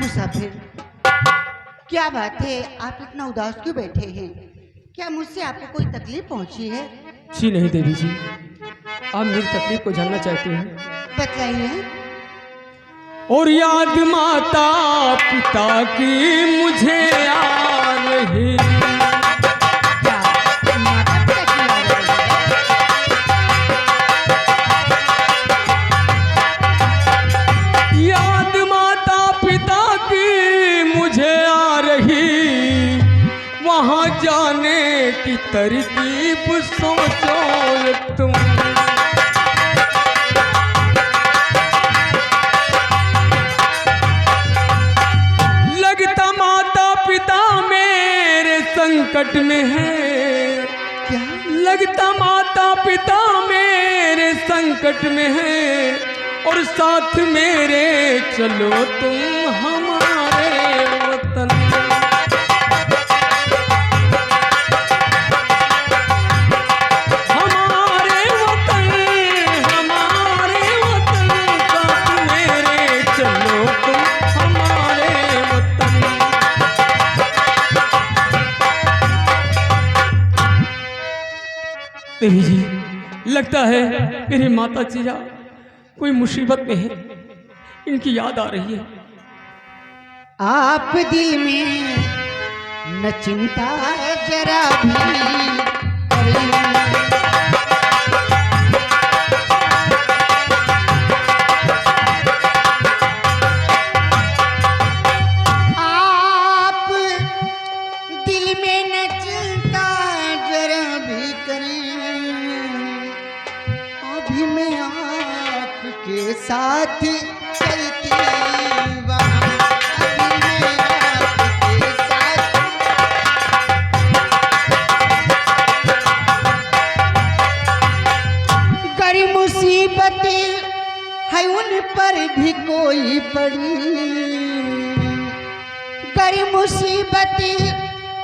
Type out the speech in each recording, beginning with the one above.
मुसाफिर, क्या बात है, आप इतना उदास क्यों बैठे हैं? क्या मुझसे आपको कोई तकलीफ पहुंची है? जी नहीं देवी जी, आप मेरी तकलीफ को जानना चाहते हैं? बताइए। और याद माता पिता की मुझे आ रही, क्या माता पिता की याद आ रही है? याद माता पिता की मुझे आ रही, वहां जाने की तरकीब सोचो तुम। लगता माता पिता मेरे संकट में है, क्या? लगता माता पिता मेरे संकट में है, और साथ मेरे चलो तुम हमारे वतन। हमारे वतन, हमारे वतन, साथ मेरे चलो तुम हमारे वतन। देवी जी, लगता है मेरी माता जीजा कोई मुसीबत में है, इनकी याद आ रही है। आप दिल में न चिंता जरा भी करिए। आप दिल में न चिंता जरा भी करें, अभी मैं आपके साथ चलती वहाँ, अभी मैं आपके साथ। गरी मुसीबतें है उन पर भी कोई पड़ी, गरी मुसीबतें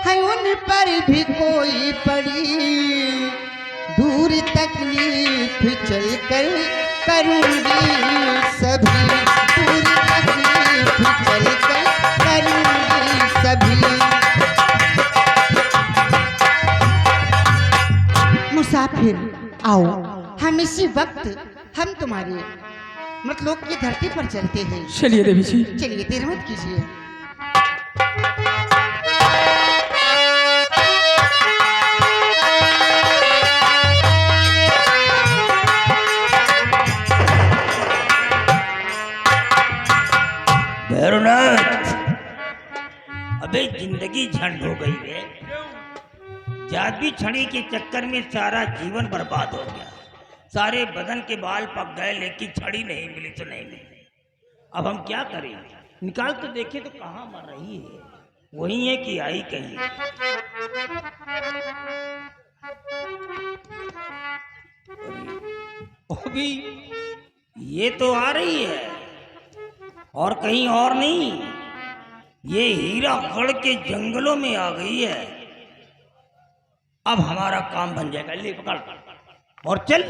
है उन पर भी कोई पड़ी, दूर तकलीफ चल कर करूंगी सभी, दूर तकलीफ चल कर करूंगी सभी। मुसाफिर आओ, हम इसी वक्त हम तुम्हारे मतलब की धरती पर चलते हैं। चलिए देवी जी। चलिए, देर मत कीजिए। भैरवनाथ, अबे जिंदगी झंड हो गई है। जादू छड़ी के चक्कर में सारा जीवन बर्बाद हो गया, सारे बदन के बाल पक गए, लेकिन छड़ी नहीं मिली तो नहीं मिली। अब हम क्या करें? निकाल तो देखे तो कहाँ मर रही है, वही है कि आई कहीं। अभी ये तो आ रही है और कहीं और नहीं, ये हीरागढ़ के जंगलों में आ गई है। अब हमारा काम बन जाएगा। ले पकड़ और चल,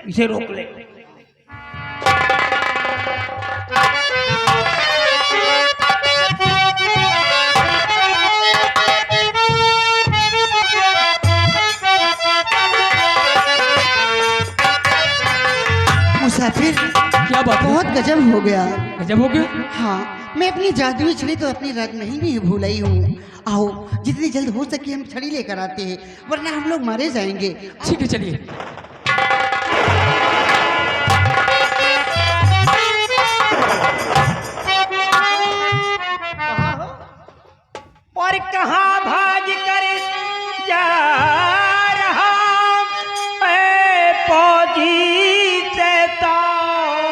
इसे रोक ले। मुसाफिर, क्या बात है? बहुत गजब हो गया। गजब हो गया? हाँ, मैं अपनी जादुई छड़ी तो अपनी रग में ही नहीं भूलाई हूँ। आओ, जितनी जल्द हो सके हम छड़ी लेकर आते हैं, वरना हम लोग मारे जाएंगे। ठीक है, चलिए। और कहाँ भाज कर जा रहा है फौजी शैतान,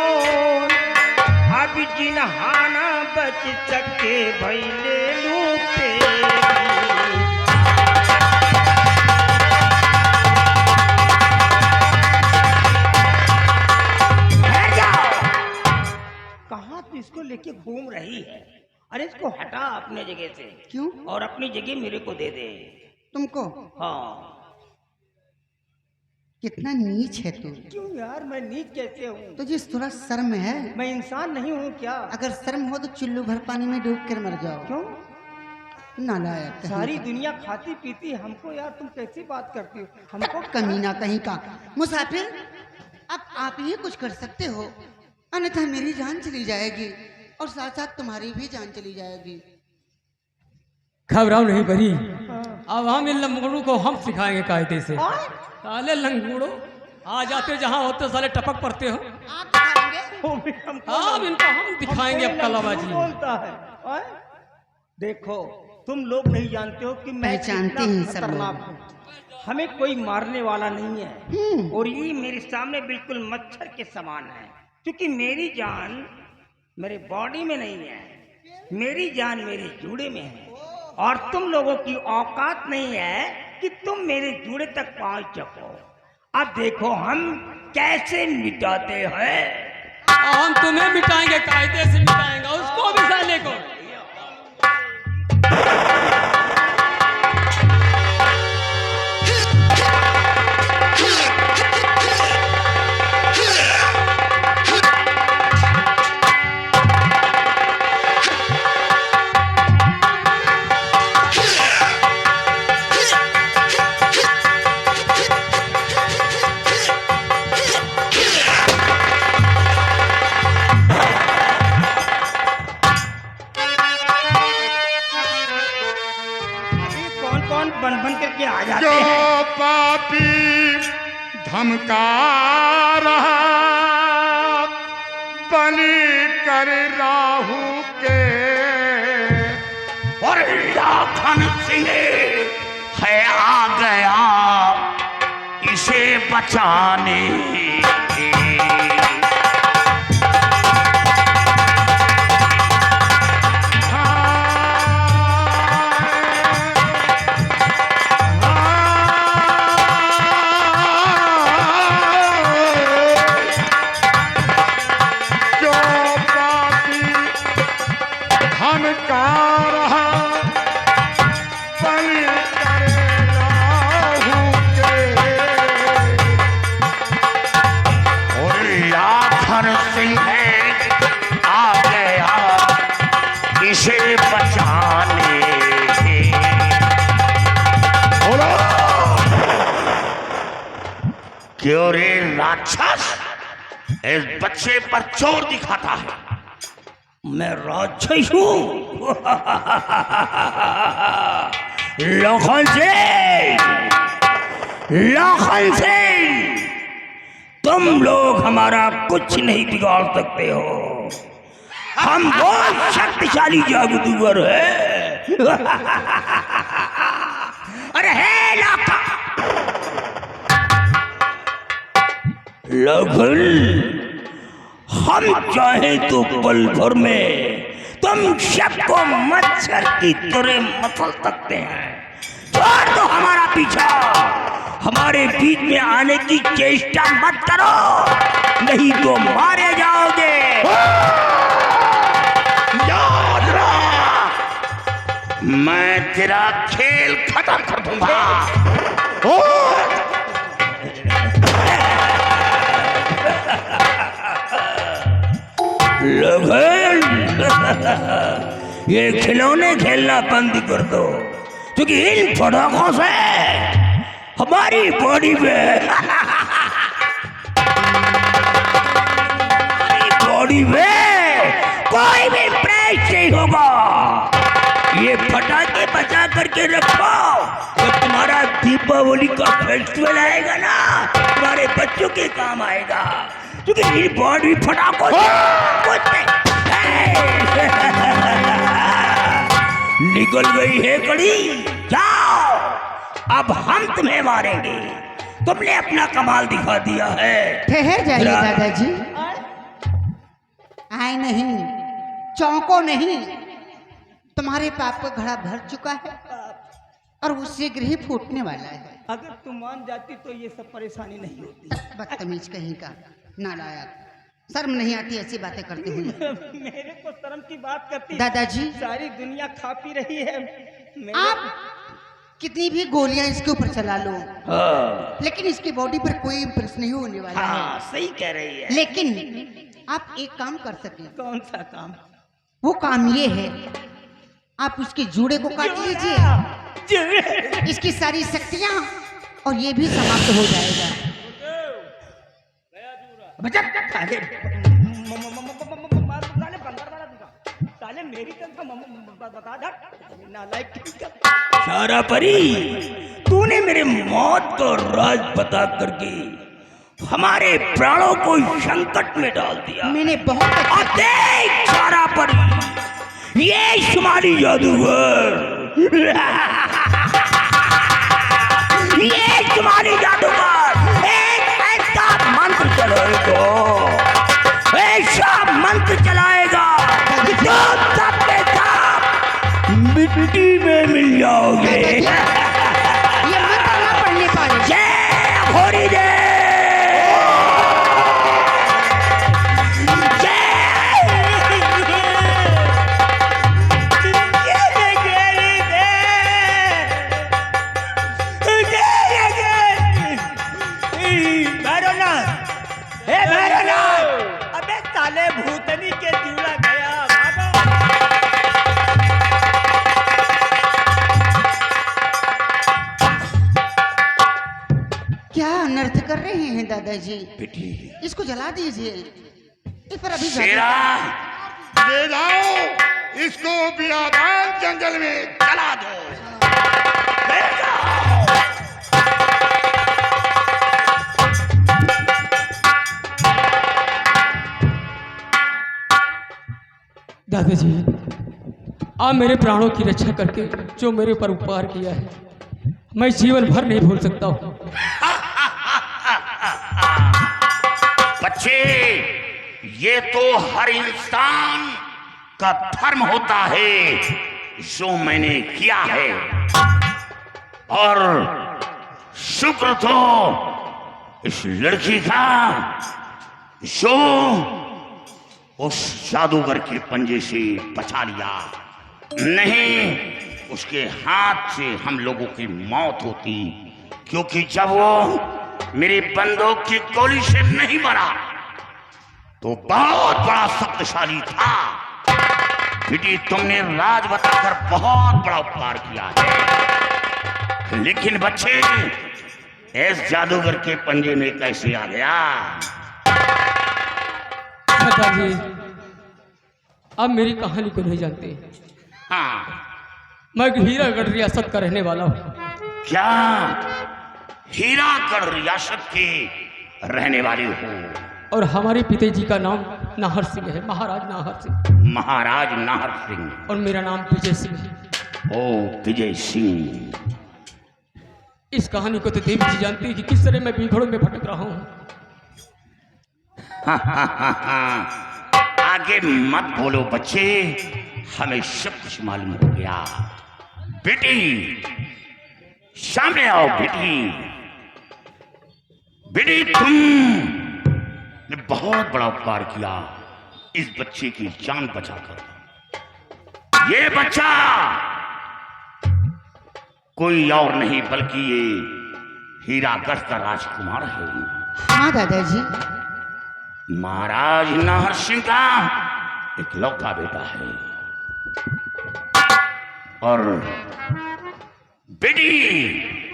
अब जिन्हाना बच सके भैले लूटे। कहाँ तो इसको लेके घूम रही है? अरे इसको हटा अपने जगह से। क्यों? और अपनी जगह मेरे को दे दे। तुमको? हाँ, कितना नीच है तू। क्यों यार, मैं नीच कैसे हूँ? तुझे थोड़ा शर्म है? मैं इंसान नहीं हूँ क्या? अगर शर्म हो तो चुल्लू भर पानी में डूब कर मर जाओ। क्यों? नालायक कहीं सारी का। दुनिया खाती पीती हमको, यार तुम कैसी बात करती हो? हमको कमीना कहीं का। मुसाफिर, अब आप ही कुछ कर सकते हो, अन्यथा मेरी जान चली जाएगी और साथ साथ तुम्हारी भी जान चली जाएगी। घबराओ नहीं बरी, हाँ। अब हम इन लंगड़ों को हम सिखाएंगे कायदे से। हाँ? साले लंगड़ो, आ जाते जहाँ होते साले टपक पड़ते हो। आप दिखाएंगे? वो भी हमको अब इनको हम दिखाएंगे अब कलाबाजी। बोलता है। हाँ? देखो, तुम लोग नहीं जानते हो कि मैं पहचानते कितना हैं सब खतरनाक लोग। हूँ। हमें कोई मारने वाला नहीं है और ये मेरे सामने बिल्कुल मच्छर के समान है, क्योंकि मेरी जान मेरे बॉडी में नहीं है, मेरी जान मेरे जूड़े में है। और तुम लोगों की औकात नहीं है कि तुम मेरे जूड़े तक पहुंच सको। अब देखो हम कैसे मिटाते हैं। हम तुम्हें मिटाएंगे, कायदे से मिटाएंगे उसको भी, साले को। अभी कौन कौन बन बन करके आ जाते जो हैं। पापी धमका रहा बलि कर राहु के, और लाखन सिंह है आ गया इसे बचाने। जो पापी धमका रहा बलि कर राहु के, और लाखन सिंह आ गया इसे बचाने। बोलो क्यों रे राक्षस इस बच्चे पर चोर दिखाता है? मैं राक्षस हूँ। लखन सिंह, लखन सिंह, तुम लोग हमारा कुछ नहीं बिगाड़ सकते हो। हम बहुत शक्तिशाली जादूगर है। अरे हे लाखन, लखन, हम चाहे तो पल भर में तुम सबको मच्छर की तरह मसल सकते हैं। छोड़ दो हमारा पीछा, हमारे बीच में आने की चेष्टा मत करो, नहीं तो मारे जाओगे। याद रख, मैं तेरा खेल खत्म कर दूंगा। लगन, ये खिलौने खेलना बंद कर दो, क्योंकि इन पटाखों से हमारी बॉडी में बॉडी में कोई भी ब्रेक नहीं होगा। ये फटाके बचा करके रखो, जब तुम्हारा दीपावली का फेस्टिवल आएगा ना, तुम्हारे बच्चों के काम आएगा, क्योंकि ये बॉडी फटाकों से कुछ नहीं। निकल गई है कड़ी, जाओ, अब हम तुम्हें मारेंगे। तुमने अपना कमाल दिखा दिया है। ठहर जाइए दादाजी, आए नहीं, चौंको नहीं, तुम्हारे पाप का घड़ा भर चुका है और वो शीघ्र ही फूटने वाला है। अगर तुम मान जाती तो ये सब परेशानी नहीं होती। बदतमीज कहीं का, नालायक, शर्म नहीं आती ऐसी बातें करते हुए। मेरे को शर्म की बात करती। दादाजी, सारी दुनिया खा पी रही है। आप कितनी भी गोलियां इसके ऊपर चला लो, हाँ लेकिन इसकी बॉडी पर कोई इम्प्रेस नहीं होने वाला हाँ सही कह रही है। है। लेकिन आप एक काम कर सकें। कौन सा काम? वो काम ये है, आप उसके जूड़े को काट लीजिए, इसकी सारी शक्तियां और ये भी समाप्त हो जाएगा। बचा साले साले मेरी सारा परी, तूने मेरे मौत को राज बता करके हमारे प्राणों को संकट में डाल दिया। मैंने बहुत और देख सारा परी, ये शुमारी जादूगर, ये शुमारी जादूगर एक ऐसा मंत्र चलाएगा, ऐसा मंत्र चलाएगा कि जो सब के सब मिट्टी में मिल जाओगे। ये मंत्र ना पढ़ने पाए। जय होरी दे, भूतनी के जूड़ा गया। क्या अनर्थ कर रहे हैं दादाजी? बेटी इसको जला दीजिए, इस पर अभी शेरा, ले जाओ इसको बियाबान जंगल में चला दो। ले जाओ। दादाजी, आप मेरे प्राणों की रक्षा करके जो मेरे ऊपर उपकार किया है, मैं जीवन भर नहीं भूल सकता हूँ। बच्चे, ये तो हर इंसान का धर्म होता है जो मैंने किया है, और शुक्र तो इस लड़की का जो उस जादूगर के पंजे से बचा लिया, नहीं उसके हाथ से हम लोगों की मौत होती, क्योंकि जब वो मेरी बंदूक की गोली से नहीं मरा तो बहुत बड़ा शक्तिशाली था। बेटी, तुमने राज बताकर बहुत बड़ा उपकार किया है, लेकिन बच्चे इस जादूगर के पंजे में कैसे आ गया? दादाजी, आप मेरी कहानी को नहीं जानते। हाँ, मैं हीरागढ़ रियासत का रहने वाला हूँ। क्या हीरागढ़ रियासत के रहने वाले हो? और हमारे पिताजी का नाम नाहर सिंह है, महाराज नाहर सिंह। महाराज नाहर सिंह। और मेरा नाम विजय सिंह है। ओ विजय सिंह। इस कहानी को तो देवी जी जानती है कि किस तरह मैं बीघड़ों में भटक रहा हूँ। आगे मत बोलो बच्चे, हमें सब कुछ मालूम हो गया। बेटी सामने आओ। बेटी, बेटी तुमने बहुत बड़ा उपकार किया इस बच्चे की जान बचाकर। ये बच्चा कोई और नहीं बल्कि ये हीरागढ़ का राजकुमार है। हाँ दादाजी। महाराज नाहर सिंह का इकलौता बेटा है। और बेटी,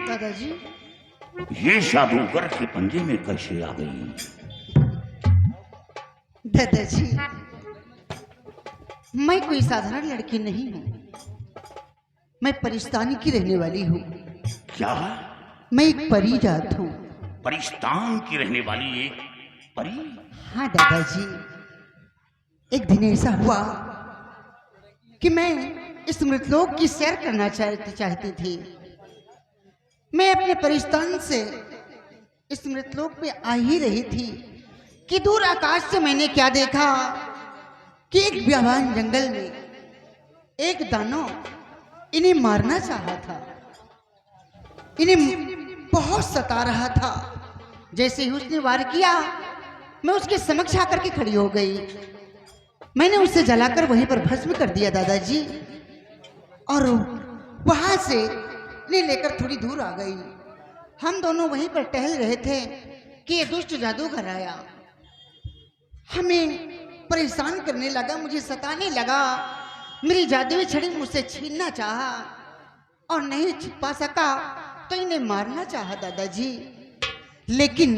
दादाजी, ये जादूगर के पंजे में कैसे आ गई? दादाजी, मैं कोई साधारण लड़की नहीं हूँ, मैं परिस्तान की रहने वाली हूँ। क्या? मैं एक परी जात हूँ। परिस्तान की रहने वाली एक परी? हाँ दादाजी, एक दिन ऐसा हुआ कि मैं इस मृतलोक की सैर करना चाहती थी। मैं अपने परिस्तान से इस मृतलोक में आ ही रही थी कि दूर आकाश से मैंने क्या देखा कि एक बियाबान जंगल में एक दानव इन्हें मारना चाहा था, इन्हें बहुत सता रहा था। जैसे ही उसने वार किया, मैं उसके समक्ष आकर के खड़ी हो गई। मैंने उसे जलाकर वहीं पर भस्म कर दिया दादाजी, और वहां से ने लेकर थोड़ी दूर आ गई। हम दोनों वहीं पर टहल रहे थे कि ये दुष्ट जादूगर आया, हमें परेशान करने लगा, मुझे सताने लगा। मेरी जादुई छड़ी मुझसे छीनना चाहा और नहीं छिपा सका तो इन्हें मारना चाहा दादाजी। लेकिन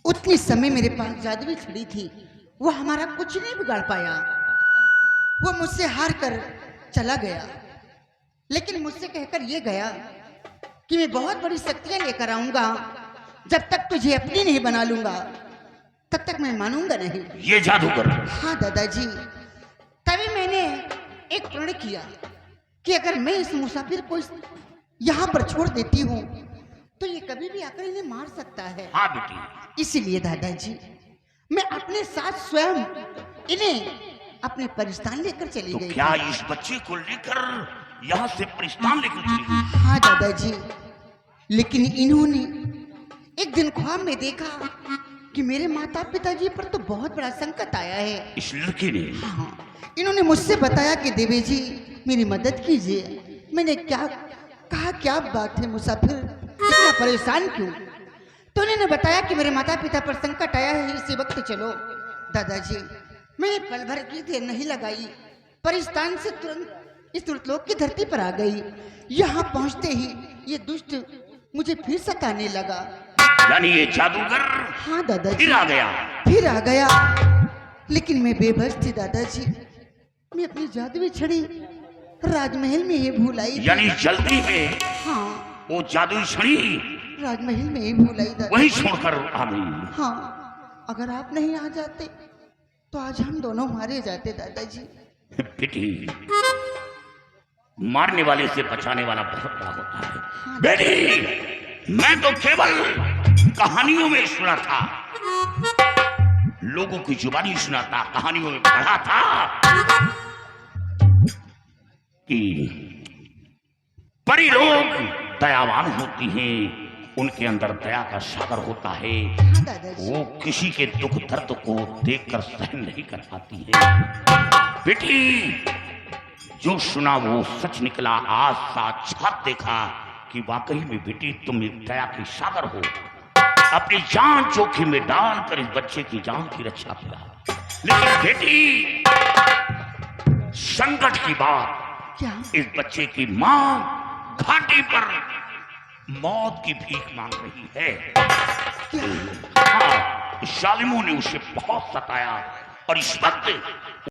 उतनी समय मेरे पास जादुई छड़ी थी, वो हमारा कुछ नहीं बिगाड़ पाया। वो मुझसे हार कर चला गया, लेकिन मुझसे कहकर ये गया कि मैं बहुत बड़ी शक्तियां लेकर आऊंगा, जब तक तुझे अपनी नहीं बना लूंगा तब तक मैं मानूंगा नहीं। ये जादूगर? हाँ दादाजी। तभी मैंने एक प्रण किया कि अगर मैं इस मुसाफिर को यहाँ पर छोड़ देती हूँ तो ये कभी भी आकर इन्हें मार सकता है। हाँ बेटी। इसीलिए दादाजी मैं अपने साथ स्वयं इन्हें अपने परिस्तान लेकर चली गई। क्या इस बच्चे को लेकर यहाँ से परिस्तान लेकर चली गई? हाँ दादाजी, लेकिन इन्होंने एक दिन ख्वाब में देखा कि मेरे माता पिताजी पर तो बहुत बड़ा संकट आया है। इस लड़के ने? हाँ, इन्होंने मुझसे बताया कि देवी जी मेरी मदद कीजिए। मैंने क्या कहा, क्या बात है मुसाफिर, इतना परेशान क्यों? तो उन्होंने बताया कि मेरे माता पिता पर संकट आया है, इसी वक्त चलो। दादाजी मैंने पल भर की देर नहीं लगाई, परिस्तान से तुरंत इस दुर्लोक की धरती पर आ गई। यहाँ पहुँचते ही ये दुष्ट मुझे फिर सताने लगा। यानी ये जादूगर? हाँ दादाजी, फिर आ गया? फिर आ गया, लेकिन मैं बेबस थी दादाजी। मैं अपनी जादुई छड़ी राजमहल में ही भूल आई थी। यानी जल्दी में? हाँ, वो जादुई छड़ी राजमहल में ही भूल आई दादाजी। वही छोड़कर आ गई? हाँ, अगर आप नहीं आ जाते तो आज हम दोनों मारे जाते दादाजी। बेटी, मारने वाले से बचाने वाला बहुत बड़ा होता है। हाँ, बेटी, मैं तो केवल कहानियों में सुना था, लोगों की जुबानी सुना था, कहानियों में पढ़ा था कि परी लोग दयावान होती हैं, उनके अंदर दया का सागर होता है। हाँ दादाजी। वो किसी के दुख दर्द को देखकर सहन नहीं कर पाती है। बेटी, जो सुना वो सच निकला। आज साक्षात देखा कि वाकई में बेटी तुम एक दया की सागर हो। अपनी जान जोखिम में डालकर इस बच्चे की जान की रक्षा किया। लेकिन बेटी, संकट की बात, क्या? इस बच्चे की मां घाटी पर मौत की भीख मांग रही है। क्या? हाँ, जालिमों ने उसे बहुत सताया और इस वक्त